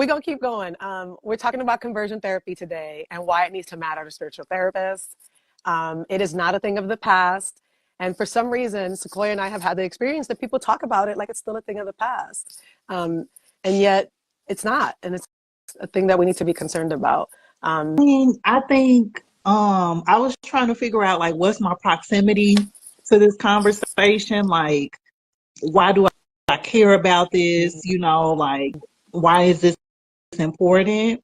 we're going to keep going. We're talking about conversion therapy today and why it needs to matter to spiritual therapists. It is not a thing of the past. And for some reason, Sequoia and I have had the experience that people talk about it like it's still a thing of the past. And yet it's not. And it's a thing that we need to be concerned about. I was trying to figure out like what's my proximity to this conversation. Like, why do I care about this? You know, like why is this important?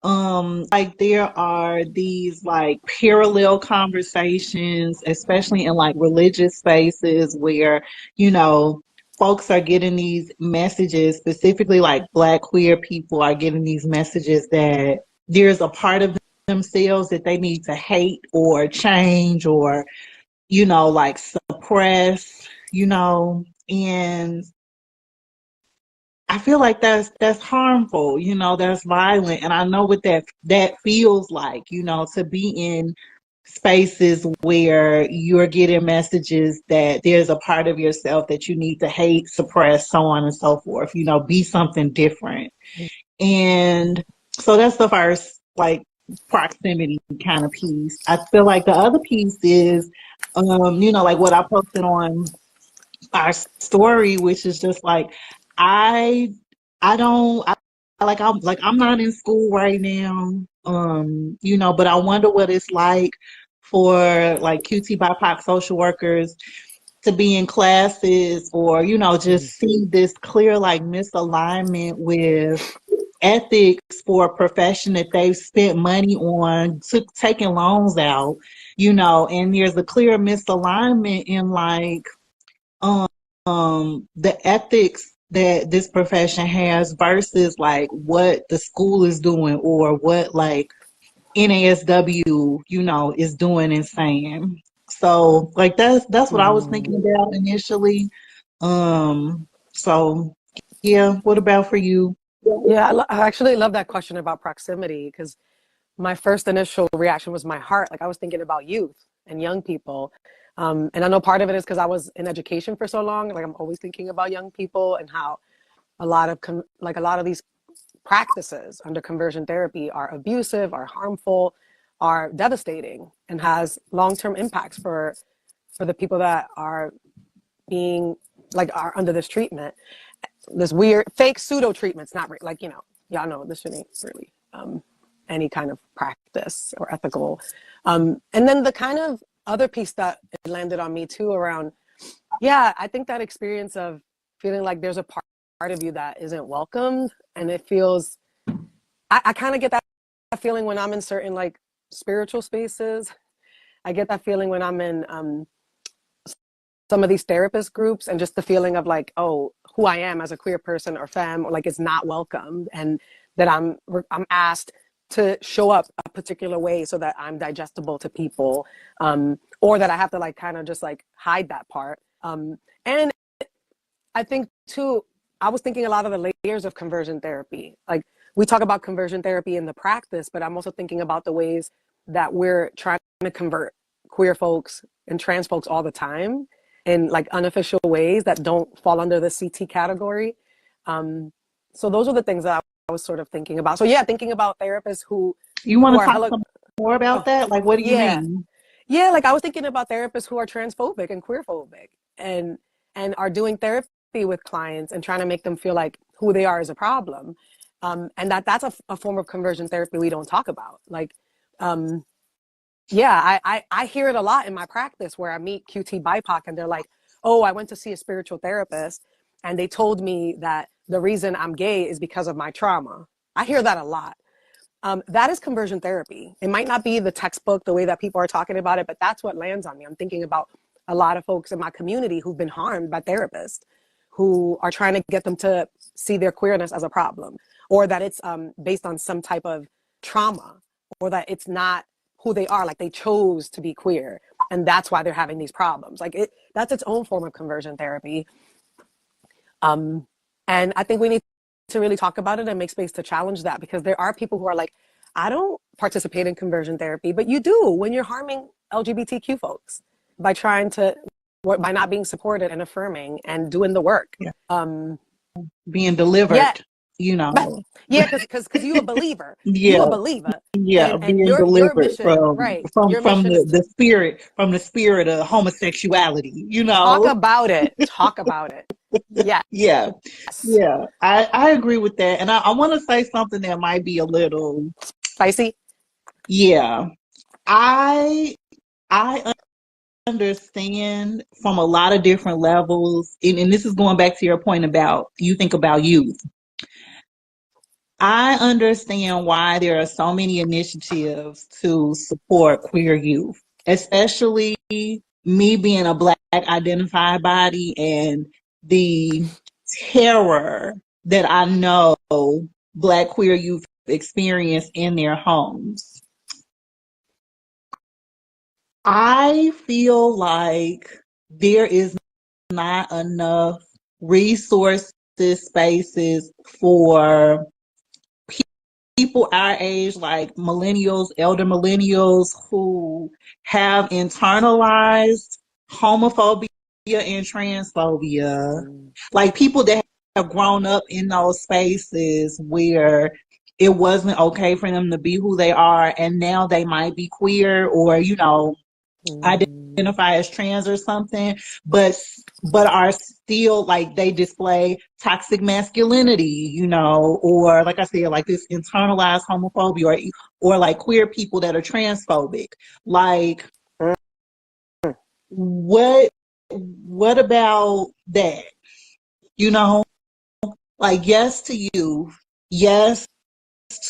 Like there are these like parallel conversations, especially in like religious spaces where, you know, folks are getting these messages, specifically like Black queer people are getting these messages that there's a part of themselves that they need to hate or change or, you know, like suppress, you know, and I feel like that's harmful, you know, that's violent. And I know what that feels like, you know, to be in spaces where you're getting messages that there's a part of yourself that you need to hate, suppress, so on and so forth, you know, be something different. And so that's the first like proximity kind of piece. I feel like the other piece is you know, like what I posted on our story, which is just like I I don't I'm not in school right now. You know, but I wonder what it's like for like QT BIPOC social workers to be in classes or, you know, just see this clear like misalignment with ethics for a profession that they've spent money on, taking loans out, you know, and there's a clear misalignment in like the ethics that this profession has versus like what the school is doing or what like NASW, you know, is doing and saying. So like that's what I was thinking about initially. So yeah, what about for you? Yeah, I actually love that question about proximity because my first initial reaction was my heart. Like I was thinking about youth and young people. And I know part of it is because I was in education for so long. Like I'm always thinking about young people and how a lot of a lot of these practices under conversion therapy are abusive, are harmful, are devastating, and has long-term impacts for the people that are being like are under this treatment, this weird fake pseudo treatments, not like, you know, y'all know this ain't really any kind of practice or ethical. And then the kind of other piece that it landed on me too around, yeah, I think that experience of feeling like there's a part of you that isn't welcomed, and it feels, I kind of get that feeling when I'm in certain like spiritual spaces. I get that feeling when I'm in some of these therapist groups, and just the feeling of like, oh, who I am as a queer person or femme, or like it's not welcomed, and that I'm asked to show up a particular way so that I'm digestible to people, or that I have to like kind of just like hide that part. And I think too, I was thinking a lot of the layers of conversion therapy. Like we talk about conversion therapy in the practice, but I'm also thinking about the ways that we're trying to convert queer folks and trans folks all the time in like unofficial ways that don't fall under the CT category. So those are the things that I was sort of thinking about. So yeah, thinking about therapists You who want to are talk hella, some more about oh, that? Like what do you yeah, mean? yeah. Like I was thinking about therapists who are transphobic and queerphobic and are doing therapy with clients and trying to make them feel like who they are is a problem. And that's a form of conversion therapy we don't talk about. Like, yeah, I hear it a lot in my practice where I meet QT BIPOC and they're like, oh, I went to see a spiritual therapist and they told me that the reason I'm gay is because of my trauma. I hear that a lot. That is conversion therapy. It might not be the textbook, the way that people are talking about it, but that's what lands on me. I'm thinking about a lot of folks in my community who've been harmed by therapists who are trying to get them to see their queerness as a problem, or that it's based on some type of trauma, or that it's not who they are, like they chose to be queer and that's why they're having these problems. Like that's its own form of conversion therapy. And I think we need to really talk about it and make space to challenge that, because there are people who are like, I don't participate in conversion therapy, but you do when you're harming LGBTQ folks by by not being supported and affirming and doing the work. Yeah. Um, Being yeah, delivered. you But know. yeah, because you a believer. You a Yeah, believer. yeah, And being your delivered mission, right. Your from mission is to the spirit of homosexuality, you talk know. about it. Talk about it. Yes. Yeah, yeah, I agree with that. And I want to say something that might be a little, Spicy. yeah. I I understand from a lot of different levels, and this is going back to your point about you think about youth. I understand why there are so many initiatives to support queer youth, especially me being a Black identified body and the terror that I know Black queer youth experience in their homes. I feel like there is not enough resources, spaces for people our age, like millennials, elder millennials, who have internalized homophobia and transphobia, Mm, like people that have grown up in those spaces where it wasn't okay for them to be who they are, and now they might be queer or, you know, mm, identify as trans or something, but are still like they display toxic masculinity, you know, or like I said, like this internalized homophobia, or like queer people that are transphobic. Like, mm. what what about that? You know, like yes to you, yes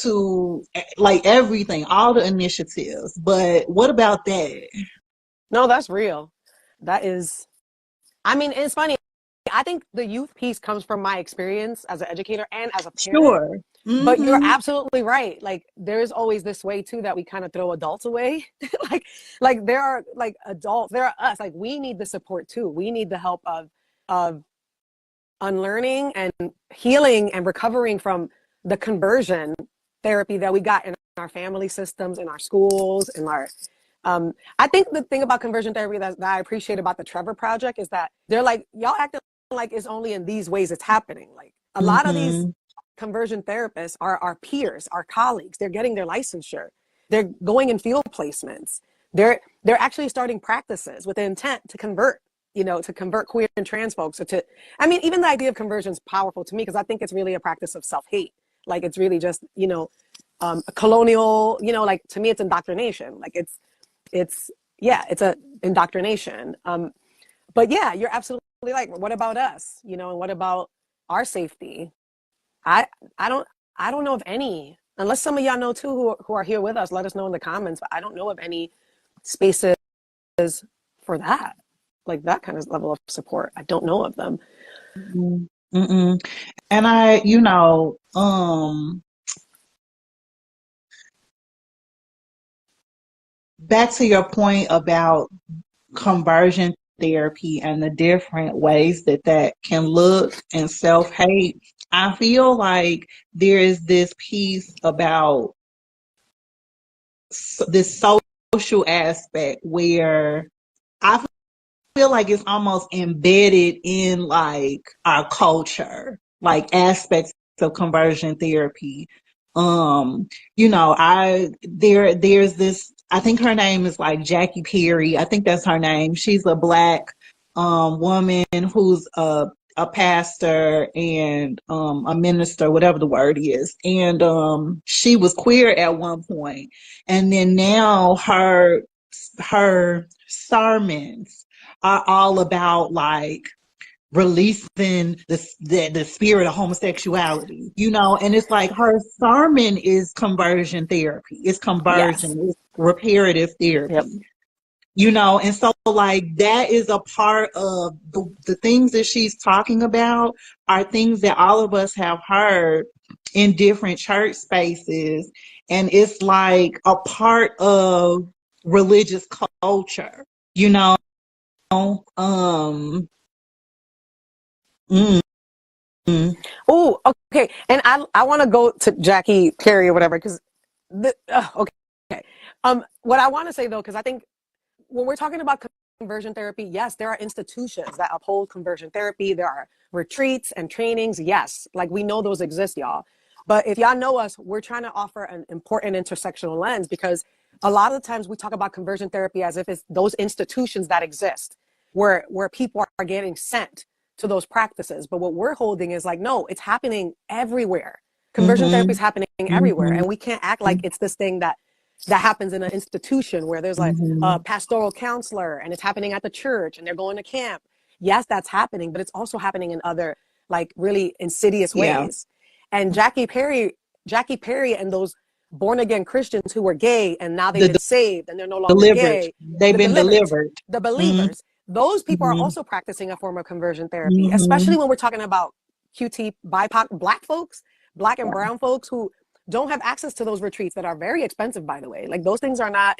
to like everything, all the initiatives, but what about that? No, that's real. That is, I mean, it's funny. I think the youth piece comes from my experience as an educator and as a parent. Sure. But you're Mm-hmm. absolutely right. Like there's always this way too that we kind of throw adults away. like like there are like adults, there are us. Like we need the support too. We need the help of unlearning and healing and recovering from the conversion therapy that we got in our family systems, in our schools, in our I think the thing about conversion therapy that I appreciate about the Trevor Project is that they're like, y'all acting like it's only in these ways it's happening. Like a lot of these Mm-hmm. conversion therapists are our peers, our colleagues. They're getting their licensure. They're going in field placements. They're actually starting practices with the intent to convert, to convert queer and trans folks. Or to, I mean, even the idea of conversion is powerful to me because I think it's really a practice of self-hate. Like it's really just, a colonial, like to me, it's indoctrination. Like it's yeah, it's a indoctrination. But yeah, you're absolutely like, what about us? And what about our safety? I I don't I don't know of any, unless some of y'all know too who are here with us. Let us know in the comments. But I don't know of any spaces for that, like that kind of level of support. I don't know of them. Mm-mm. And I, back to your point about conversion therapy and the different ways that that can look and self-hate, I feel like there is this piece about this social aspect where I feel like it's almost embedded in like our culture, like aspects of conversion therapy. There's this, I think her name is like Jackie Perry. I think that's her name. She's a Black woman who's a pastor and a minister, whatever the word is. And she was queer at one point, and then now her sermons are all about like releasing the spirit of homosexuality, and it's like her sermon is conversion therapy, it's Yes. conversion, it's reparative Yep. therapy, and so like that is a part of the things that she's talking about are things that all of us have heard in different church spaces, and it's like a part of religious culture, you know mm, mm, Oh, okay. And I want to go to Jackie Perry or whatever because okay. What I want to say though, because I think when we're talking about conversion therapy? Yes, there are institutions that uphold conversion therapy. There are retreats and trainings. Yes, like we know those exist, y'all. But if y'all know us, we're trying to offer an important intersectional lens, because a lot of the times we talk about conversion therapy as if it's those institutions that exist where people are getting sent to those practices. But what we're holding is like, no, it's happening everywhere. Conversion therapy is happening everywhere. And we can't act like it's this thing that happens in an institution where there's like a pastoral counselor and it's happening at the church and they're going to camp. Yes, that's happening, but it's also happening in other like really insidious ways. And Jackie Perry and those born again Christians who were gay and now they've been saved and they're no longer gay. They've been delivered. The believers. Those people are also practicing a form of conversion therapy, especially when we're talking about QTBIPOC Black folks, Black and brown folks who don't have access to those retreats that are very expensive, by the way. Like those things are not,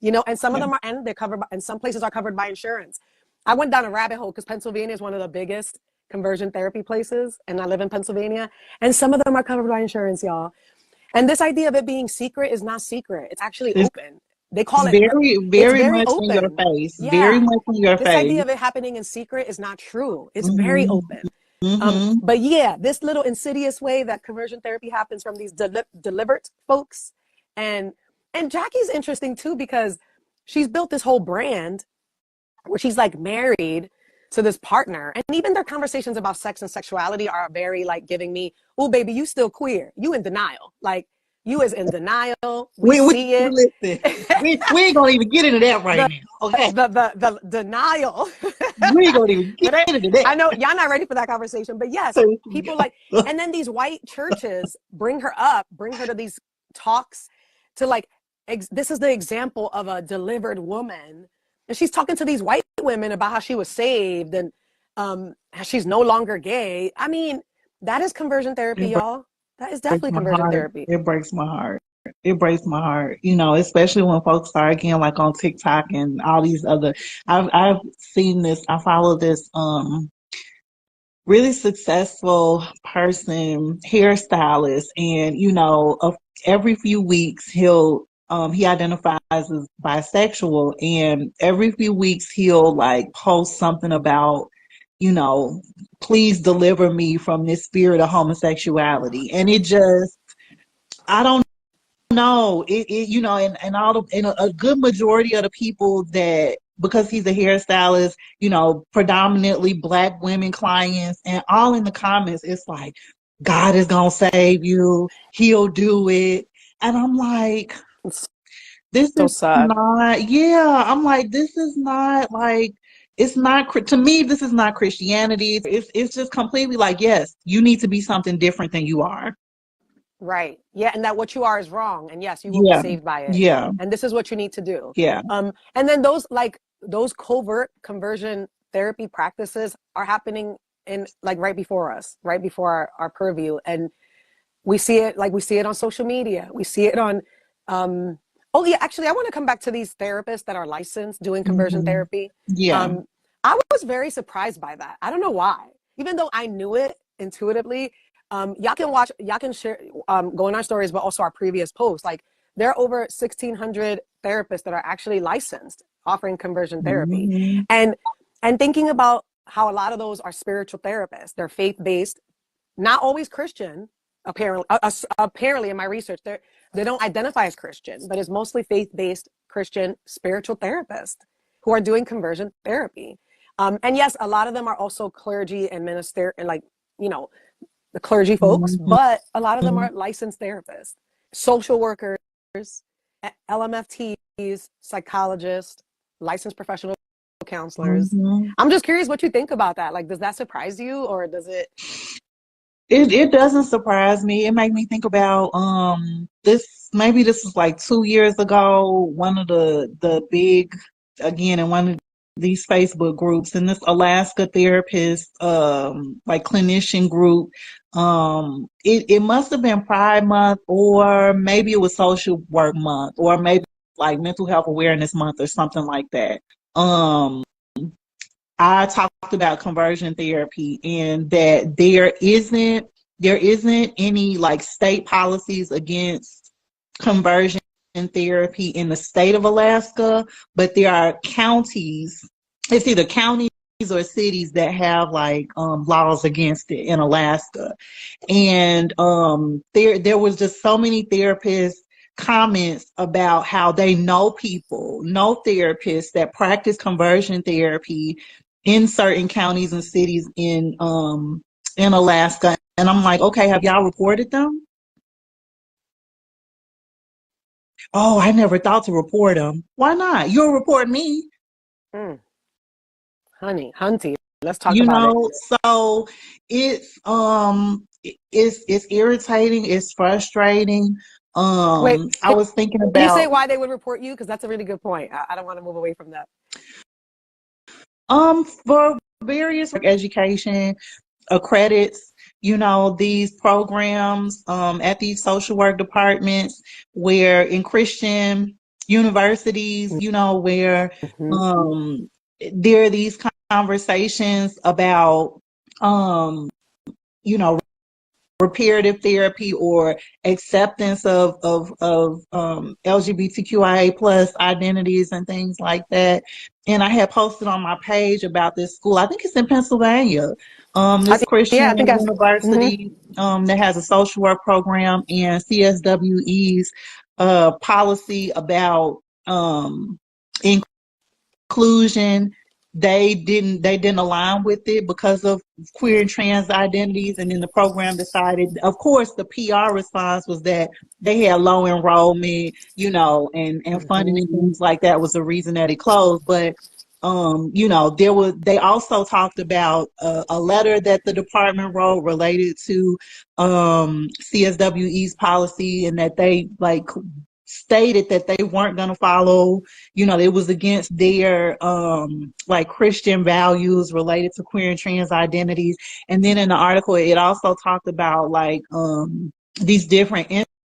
and some of them are, and they're covered by, and some places are covered by insurance. I went down a rabbit hole because Pennsylvania is one of the biggest conversion therapy places, and I live in Pennsylvania, and some of them are covered by insurance, y'all. And this idea of it being secret is not secret. It's actually open. They call it very much open. in your face. Yeah. Very much in your face. This idea of it happening in secret is not true. It's very open. But yeah, this little insidious way that conversion therapy happens from these deliberate folks. And Jackie's interesting too, because she's built this whole brand where she's like married to this partner. And even their conversations about sex and sexuality are very like giving me, oh baby, you still queer. You in denial. Like you is in denial. We see it. Listen, we ain't gonna even get into that right now. Okay. The denial. We ain't gonna even get into that. I know y'all not ready for that conversation, but yes, people like, and then these white churches bring her to these talks to like, this is the example of a delivered woman. And she's talking to these white women about how she was saved and how she's no longer gay. I mean, that is conversion therapy, y'all. That is definitely conversion therapy. It breaks my heart. It breaks my heart, especially when folks start again, like on TikTok and all these other. I've seen this. I follow this really successful person, hairstylist, and every few weeks he identifies as bisexual, and every few weeks he'll like post something about, please deliver me from this spirit of homosexuality. And it just, I don't know, and a good majority of the people that, because he's a hairstylist, predominantly Black women clients, and all in the comments, it's like, God is going to save you. He'll do it. And I'm like, this is not, I'm like, this is not like, it's not, to me, this is not Christianity. It's just completely like, yes, you need to be something different than you are. Right. Yeah. And that what you are is wrong. And yes, you will be saved by it. Yeah. And this is what you need to do. Yeah. And then those covert conversion therapy practices are happening in like right before us, right before our purview. And we see it on social media. We see it on, actually, I want to come back to these therapists that are licensed doing conversion therapy. Yeah. I was very surprised by that. I don't know why, even though I knew it intuitively. Y'all can share, go in our stories, but also our previous posts. Like there are over 1,600 therapists that are actually licensed offering conversion therapy. And thinking about how a lot of those are spiritual therapists. They're faith-based, not always Christian, apparently in my research, they don't identify as Christian, but it's mostly faith-based Christian spiritual therapists who are doing conversion therapy. And yes, a lot of them are also clergy and minister, and like, the clergy folks, but a lot of them are licensed therapists, social workers, LMFTs, psychologists, licensed professional counselors. I'm just curious what you think about that. Like, does that surprise you, or does it? It doesn't surprise me. It made me think about this. Maybe this was like 2 years ago. One of the big, again, in one of these Facebook groups, and this Alaska therapist like clinician group. It must have been Pride Month, or maybe it was Social Work Month, or maybe like Mental Health Awareness Month or something like that. I talked about conversion therapy, and that there isn't any like state policies against conversion therapy in the state of Alaska, but there are counties, it's either counties or cities that have like laws against it in Alaska. And there was just so many therapists comments about how they know people, know therapists that practice conversion therapy in certain counties and cities in Alaska. And I'm like, okay, have y'all reported them? Oh, I never thought to report them. Why not? You'll report me. Mm, honey, hunty. Let's talk You about it. know, so it's irritating, it's frustrating. Wait, I was thinking can you say about why they would report you? Because that's a really good point. I don't want to move away from that. for various education credits, you know, these programs at these social work departments where in Christian universities, you know, where Mm-hmm. um there are these conversations about you know, reparative therapy or acceptance of LGBTQIA plus identities and things like that. And I had posted on my page about this school. I think it's in Pennsylvania. I This think, yeah, I Christian think I. Mm-hmm. university that has a social work program, and CSWE's policy about inclusion, they didn't align with it because of queer and trans identities. And then the program decided, of course the PR response was that they had low enrollment, you know, and funding Mm-hmm. and things like that was the reason that it closed. But you know, they also talked about a letter that the department wrote related to CSWE's policy, and that they like stated that they weren't going to follow, you know, it was against their like Christian values related to queer and trans identities. And then in the article it also talked about like these different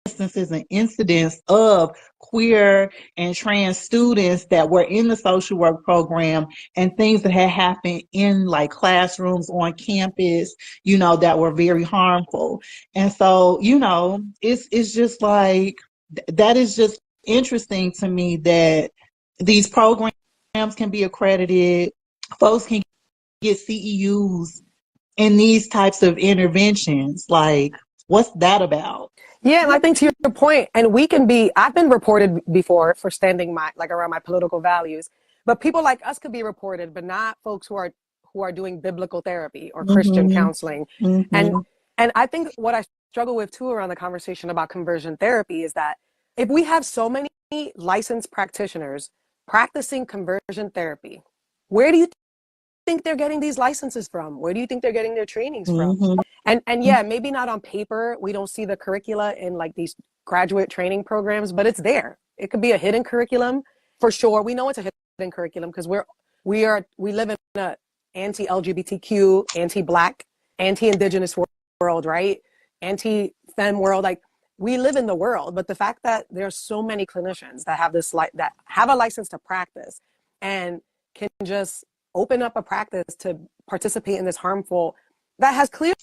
instances and incidents of queer and trans students that were in the social work program, and things that had happened in like classrooms on campus, you know, that were very harmful. And so, you know, it's just like that is just interesting to me that these programs can be accredited, folks can get CEUs in these types of interventions. Like, what's that about? Yeah, and I think to your point, and we can be, I've been reported before for standing my, like around my political values, but people like us could be reported, but not folks who are doing biblical therapy or Christian Mm-hmm. counseling. And, Mm-hmm. and I think what I struggle with too around the conversation about conversion therapy is that if we have so many licensed practitioners practicing conversion therapy, where do you think they're getting these licenses from? Where do you think they're getting their trainings from? Mm-hmm. And yeah, maybe not on paper. We don't see the curricula in like these graduate training programs, but it's there. It could be a hidden curriculum for sure. We know it's a hidden curriculum because we live in a anti-LGBTQ, anti-Black, anti-Indigenous world, right? Anti-femme world. Like we live in the world, but the fact that there's so many clinicians that have that have a license to practice and can just open up a practice to participate in this harmful that has clearly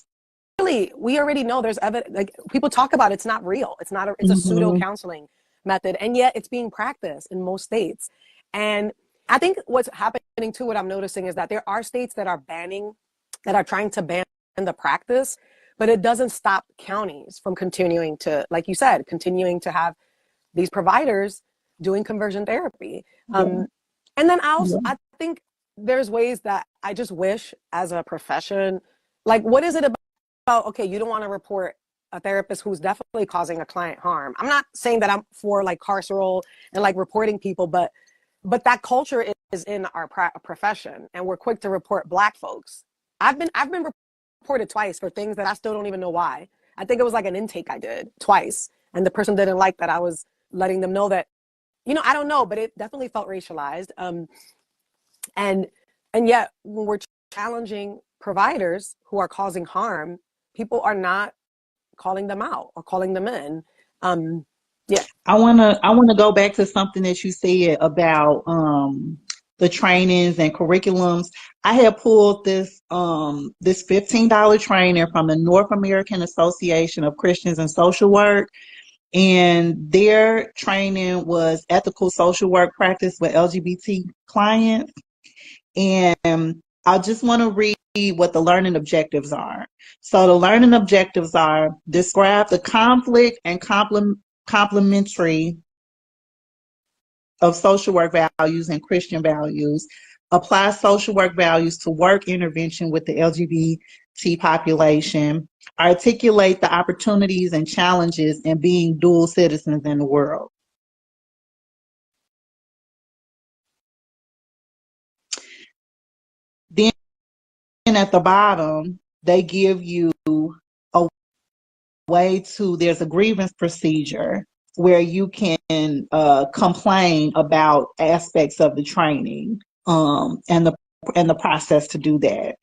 we already know there's evidence, like people talk about it's not real, it's a pseudo Mm-hmm. counseling method, and yet it's being practiced in most states. And I think what's happening too, what I'm noticing is that there are states that are trying to ban the practice, but it doesn't stop counties from continuing to, like you said, continuing to have these providers doing conversion therapy. Yeah. And then Yeah. I think there's ways that I just wish as a profession, like what is it about, okay, you don't want to report a therapist who's definitely causing a client harm. I'm not saying that I'm for like carceral and like reporting people, but that culture is in our profession, and we're quick to report Black folks. I've been reported twice for things that I still don't even know why. I think it was like an intake I did twice, and the person didn't like that I was letting them know that, I don't know, but it definitely felt racialized. And yet when we're challenging providers who are causing harm, people are not calling them out or calling them in. Yeah. I wanna go back to something that you said about the trainings and curriculums. I had pulled this $15 trainer from the North American Association of Christians in Social Work, and their training was ethical social work practice with LGBT clients. And I just want to read what the learning objectives are. So the learning objectives are: describe the conflict and complementary of social work values and Christian values, apply social work values to work intervention with the LGBT population, articulate the opportunities and challenges in being dual citizens in the world. Then at the bottom, they give you a way to, there's a grievance procedure where you can complain about aspects of the training, and the process to do that.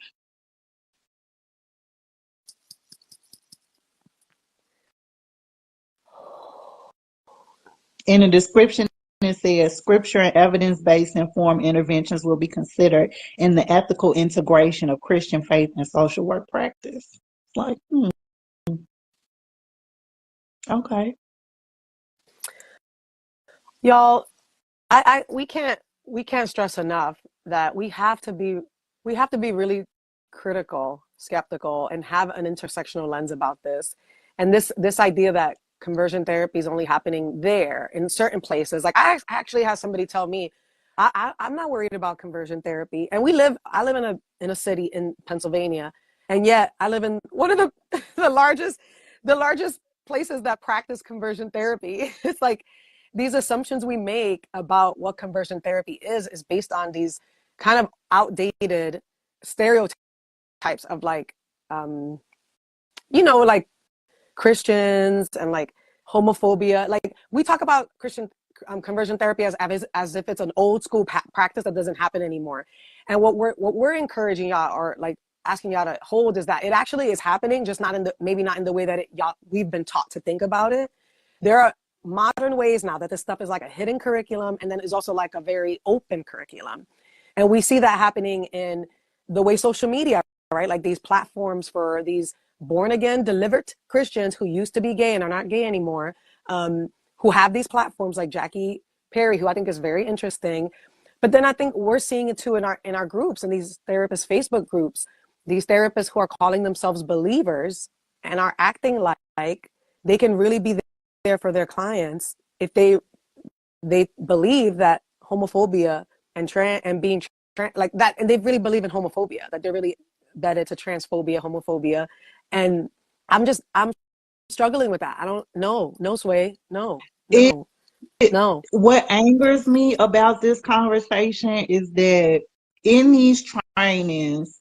In the description, it says scripture and evidence-based informed interventions will be considered in the ethical integration of Christian faith and social work practice. Like, okay. Y'all, we can't stress enough that we have to be really critical, skeptical, and have an intersectional lens about this. And this idea that conversion therapy is only happening there in certain places. Like I actually had somebody tell me, I'm not worried about conversion therapy. And I live in a city in Pennsylvania, and yet I live in one of the largest places that practice conversion therapy. It's like these assumptions we make about what conversion therapy is based on these kind of outdated stereotypes of like, like Christians and like homophobia. Like we talk about Christian conversion therapy as if it's an old school practice that doesn't happen anymore. And what we're encouraging y'all, or like asking y'all to hold, is that it actually is happening, just maybe not in the way that we've been taught to think about it. There are modern ways now that this stuff is like a hidden curriculum, and then it's also like a very open curriculum. And we see that happening in the way social media, right? Like these platforms for these born again, delivered Christians who used to be gay and are not gay anymore, who have these platforms like Jackie Perry, who I think is very interesting. But then I think we're seeing it too in our groups, in these therapist Facebook groups, these therapists who are calling themselves believers and are acting like they can really be there for their clients if they believe that homophobia and being like that, and they really believe in homophobia, that it's a transphobia, homophobia. And I'm struggling with that. I don't know. No, Sway. No. What angers me about this conversation is that in these trainings,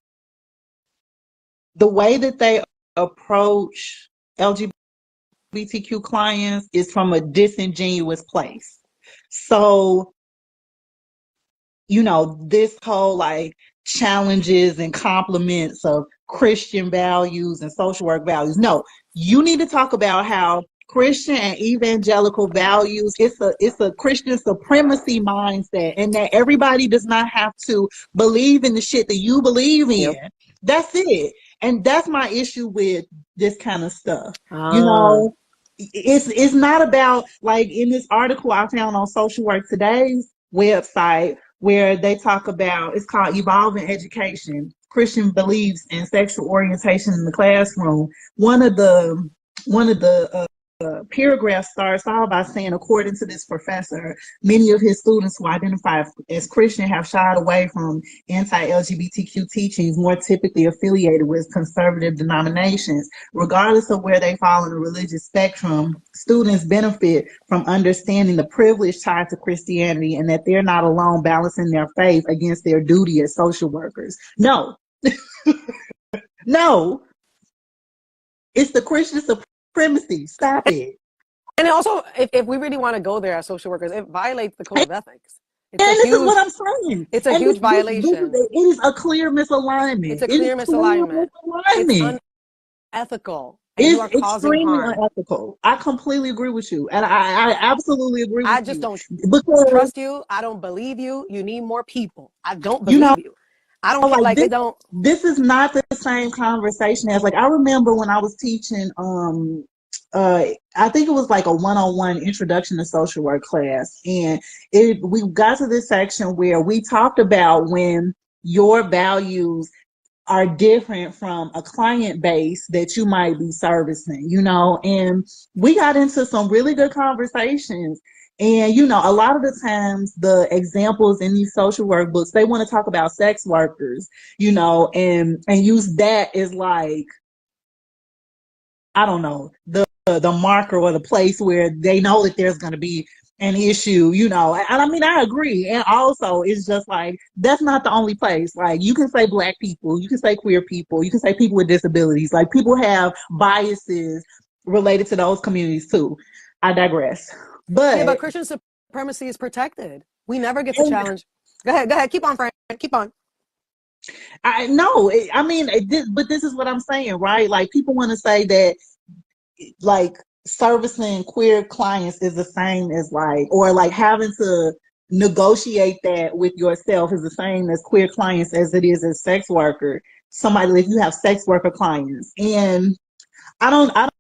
the way that they approach LGBTQ clients is from a disingenuous place. So, this whole like challenges and compliments of Christian values and social work values. No, you need to talk about how Christian and evangelical values, it's a Christian supremacy mindset, and that everybody does not have to believe in the shit that you believe in. Yep. That's it. And that's my issue with this kind of stuff. It's not about, like in this article I found on Social Work Today's website, where they talk about, it's called Evolving Education, Christian Beliefs and Sexual Orientation in the Classroom. One of the paragraph starts off by saying, according to this professor, many of his students who identify as Christian have shied away from anti-LGBTQ teachings more typically affiliated with conservative denominations. Regardless of where they fall in the religious spectrum, students benefit from understanding the privilege tied to Christianity and that they're not alone balancing their faith against their duty as social workers. No. No. It's the Christian supremacy. Stop it. And also, if we really want to go there as social workers, it violates the code of ethics. This is what I'm saying. It's a huge violation. It is a clear misalignment. It's a clear misalignment. It's unethical. It's extremely unethical. I completely agree with you. And I absolutely agree with you. I just don't trust you. I don't believe you. You need more people. I don't believe you. I don't feel like they don't. This is not the same conversation as, like, I remember when I was teaching I think it was like a one-on-one introduction to social work class. And we got to this section where we talked about when your values are different from a client base that you might be servicing, and we got into some really good conversations. And, a lot of the times the examples in these social work books, they want to talk about sex workers, and use that as like, I don't know, the marker or the place where they know that there's going to be an issue, and I mean, I agree. And also, it's just like, that's not the only place. Like, you can say Black people, you can say queer people, you can say people with disabilities. Like, people have biases related to those communities too. I digress. Yeah, but But Christian supremacy is protected. We never get to challenge. Go ahead. Keep on, Frank. Keep on. I know, I mean, but this is what I'm saying, right? Like, people want to say that, like, servicing queer clients is the same as like, or like having to negotiate that with yourself is the same as queer clients as it is as sex worker. Somebody, if you have sex worker clients, and I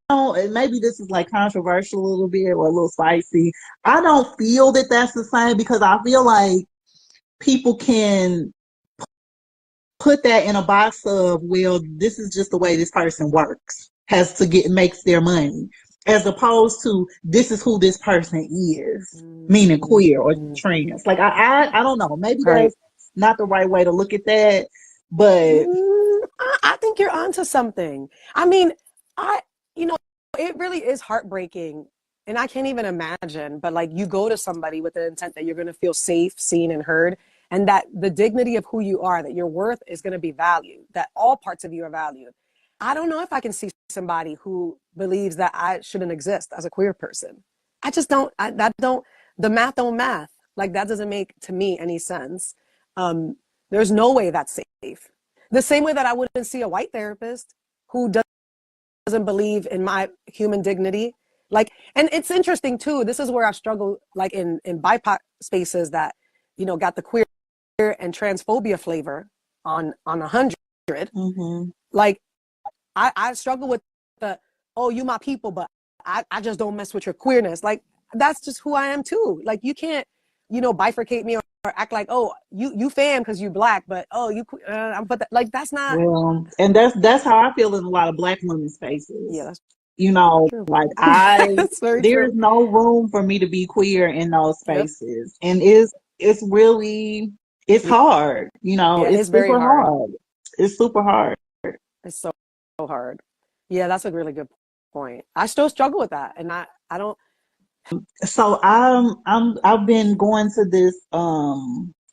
don't, maybe this is like controversial a little bit or a little spicy. I don't feel that that's the same, because I feel like people can put that in a box of, well, this is just the way this person works, has to makes their money, as opposed to, this is who this person is, meaning queer or trans. Like, I don't know, maybe Right. that's not the right way to look at that, but I think you're onto something. I mean, it really is heartbreaking, and I can't even imagine, but like, you go to somebody with the intent that you're going to feel safe, seen, and heard, and that the dignity of who you are, that your worth is going to be valued, that all parts of you are valued. I don't know if I can see somebody who believes that I shouldn't exist as a queer person. I just don't, the math don't math. Like, that doesn't make to me any sense. There's no way that's safe. The same way that I wouldn't see a white therapist who doesn't believe in my human dignity. Like, and it's interesting too, this is where I've struggled, like in BIPOC spaces that, got the queer and transphobia flavor on 100. mm-hmm. Like, I struggle with the, oh, you my people, but I just don't mess with your queerness. Like, that's just who I am too. Like, you can't, bifurcate me or act like, oh, you fam because you Black, but oh, but like, that's not. Well, and that's how I feel in a lot of Black women's spaces. Yeah, that's true. Like, That's very there's true. no room for me to be queer in those Yep. spaces, and it's really, it's hard. Yeah, It's it's very super hard. hard. It's super hard. It's so hard. Yeah, that's a really good point. I still struggle with that, and I don't. So I've been going to this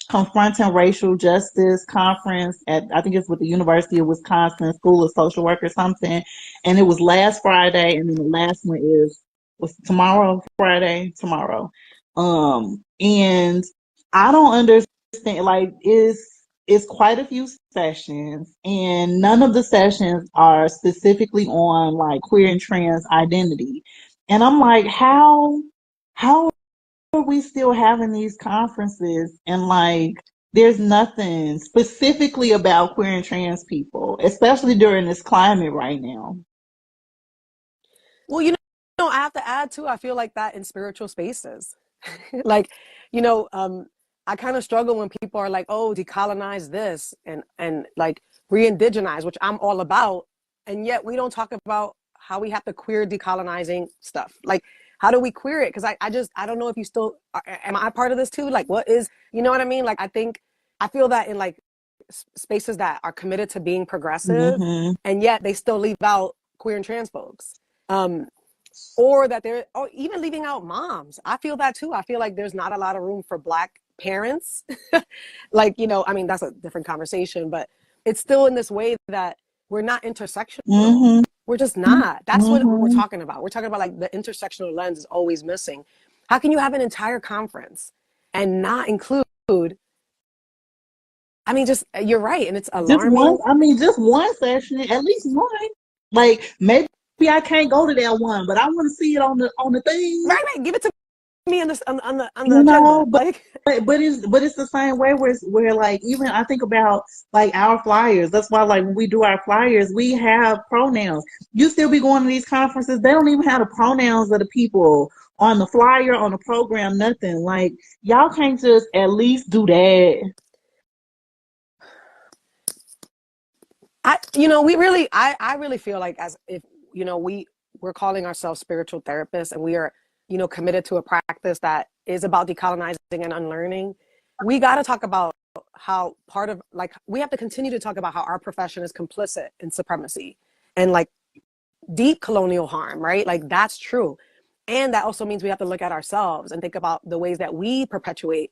confronting racial justice conference at, I think it's with the University of Wisconsin School of Social Work or something, and it was last Friday, and then the last one was tomorrow, Friday, tomorrow. And I don't understand, like, it's quite a few sessions, and none of the sessions are specifically on like queer and trans identity. And I'm like, how are we still having these conferences, and like, there's nothing specifically about queer and trans people, especially during this climate right now? Well, I have to add too. I feel like that in spiritual spaces, like, I kind of struggle when people are like, oh, decolonize this and like re-indigenize, which I'm all about, and yet we don't talk about how we have to queer decolonizing stuff. Like, how do we queer it? Because I don't know if you still am I part of this too? Like, what is, you know what I mean? Like, I feel that in like spaces that are committed to being progressive, Mm-hmm. and yet they still leave out queer and trans folks. Or that or even leaving out moms. I feel that too. I feel like there's not a lot of room for Black parents. Like, I mean, that's a different conversation, but it's still in this way that we're not intersectional. Mm-hmm. We're just not. That's what we're Mm-hmm. talking about. We're talking about, like, the intersectional lens is always missing. How can you have an entire conference and not include, I mean, just, you're right. And it's alarming. Just one session, at least one. Like, maybe I can't go to that one, but I want to see it on the thing. Right. Give it to me on this on the You know, agenda. Like, but it's the same way where like even I think about like our flyers. That's why like when we do our flyers, we have pronouns. You still be going to these conferences, they don't even have the pronouns of the people on the flyer, on the program, nothing. Like y'all can't just at least do that. I really feel like as if, we're calling ourselves spiritual therapists and we are, committed to a practice that is about decolonizing and unlearning. We got to talk about how part of like, we have to continue to talk about how our profession is complicit in supremacy and like deep colonial harm, right? Like that's true. And that also means we have to look at ourselves and think about the ways that we perpetuate,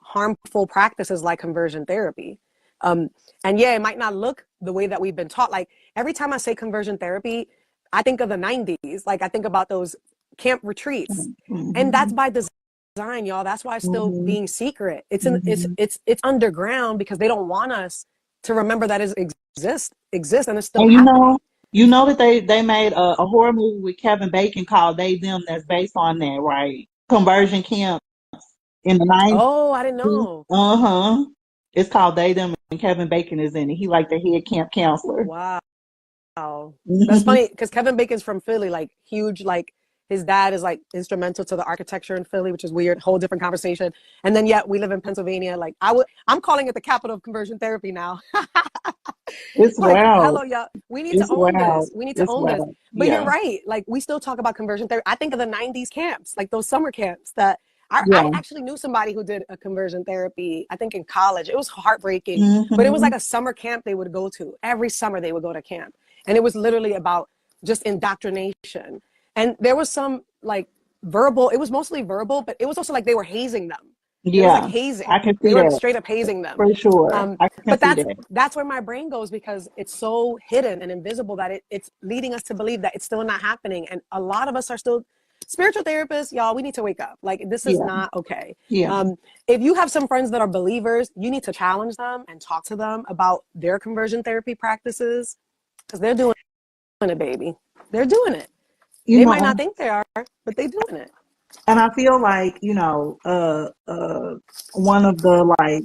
harmful practices like conversion therapy. Um, and yeah, it might not look the way that we've been taught. Like every time I say conversion therapy, I think of the 90s. Like I think about those camp retreats. And that's Hmm. by design, y'all. That's why it's still Hmm. being secret. It's in Hmm. it's underground because they don't want us to remember that it exists and it's still And happening. you know that they made a horror movie with Kevin Bacon called They Them that's based on that, right? Conversion camp in the 90s. Oh, I didn't know. Uh-huh. It's called They Them and Kevin Bacon is in it. He like the head camp counselor. Wow. That's Hmm. funny because Kevin Bacon's from Philly, like huge, like his dad is like instrumental to the architecture in Philly, which is weird, whole different conversation. And then yet we live in Pennsylvania. Like I'm calling it the capital of conversion therapy now. It's Like, wild. hello, y'all. We need to It's own this. wild. We need to It's own this. wild. But you're Yeah. right. Like we still talk about conversion therapy. I think of the 90s camps, like those summer camps that I Yeah. actually knew somebody who did a conversion therapy, I think in college. It was heartbreaking, but it was Hmm. like a summer camp they would go to. Every summer they would go to camp. And it was literally about just indoctrination. And there was some like verbal, it was mostly verbal, but it was also like they were hazing them. It was like Yeah. I hazing. can They see were that straight up hazing them. for sure. I can But see that's that. that's where my brain goes because it's so hidden and invisible that it's leading us to believe that it's still not happening. And a lot of us are still spiritual therapists, y'all. We need to wake up. Like this is Yeah. not okay. Yeah. If you have some friends that are believers, you need to challenge them and talk to them about their conversion therapy practices because they're doing it, baby. They're doing it. You They might not know, think they are, but they're doing it. and I feel like, one of the like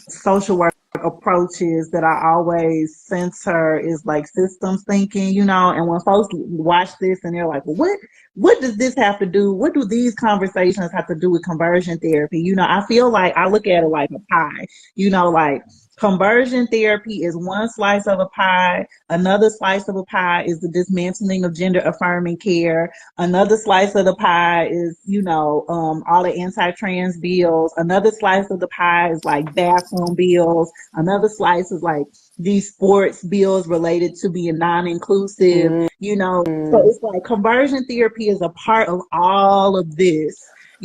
social work approaches that I always censor is like systems thinking, and when folks watch this and they're like, well, what does this have to do? What do these conversations have to do with conversion therapy? I feel like I look at it like a pie, like conversion therapy is one slice of a pie. Another slice of a pie is the dismantling of gender affirming care. Another slice of the pie is, all the anti-trans bills. Another slice of the pie is like bathroom bills. Another slice is like these sports bills related to being non-inclusive, So Mm, it's like conversion therapy is a part of all of this,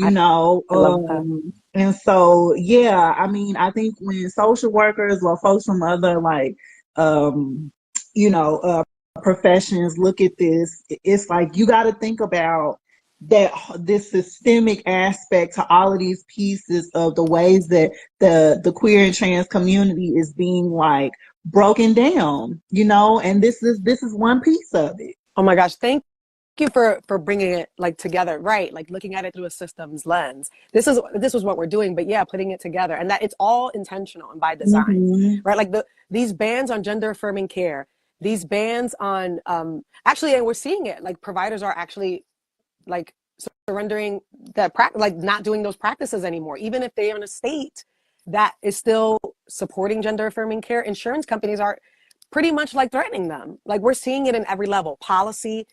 I, I love that. and so, yeah, I mean, I think when social workers or folks from other like, um, you know, uh, professions look at this, it's like you got to think about that this systemic aspect to all of these pieces of the ways that the queer and trans community is being like broken down, and this is one piece of it. Oh my gosh, thank you for bringing it like together, right? Like looking at it through a systems lens. This was what we're doing, but yeah, putting it together and that it's all intentional and by design, Hmm. right? Like these bans on gender affirming care, these bans on actually, and we're seeing it like providers are actually like surrendering that practice, like not doing those practices anymore, even if they are in a state that is still supporting gender affirming care. Insurance companies are pretty much like threatening them. Like we're seeing it in every level, policy,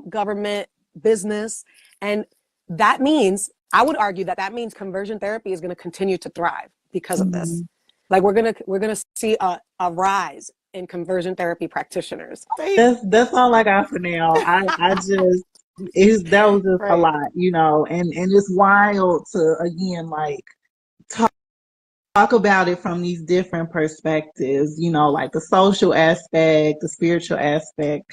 government, business, and that means I would argue that means conversion therapy is going to continue to thrive because of this. Hmm. Like we're gonna see a rise in conversion therapy practitioners. Right. That's all I got for now. I just that was just a Right. lot, and it's wild to again like talk about it from these different perspectives, like the social aspect, the spiritual aspect,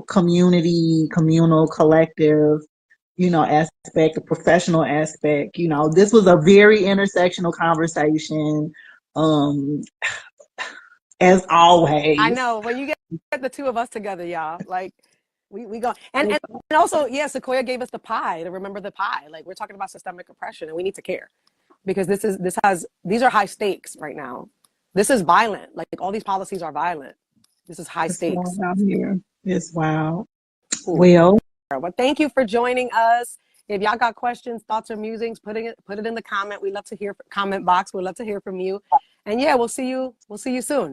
community, communal, collective, aspect, the professional aspect. This was a very intersectional conversation, um, as I always. know when you get the two of us together, y'all. Like We go and also, yeah, Sequoia gave us the pie to remember the pie. Like we're talking about systemic oppression, and we need to care because these are high stakes right now. This is violent. Like all these policies are violent. This is high It's wild stakes. out here. It's wild. Cool. Well, Well, thank you for joining us. If y'all got questions, thoughts, or musings, put it in the comment. We love to hear comment box. We'd love to hear from you. And yeah, we'll see you soon.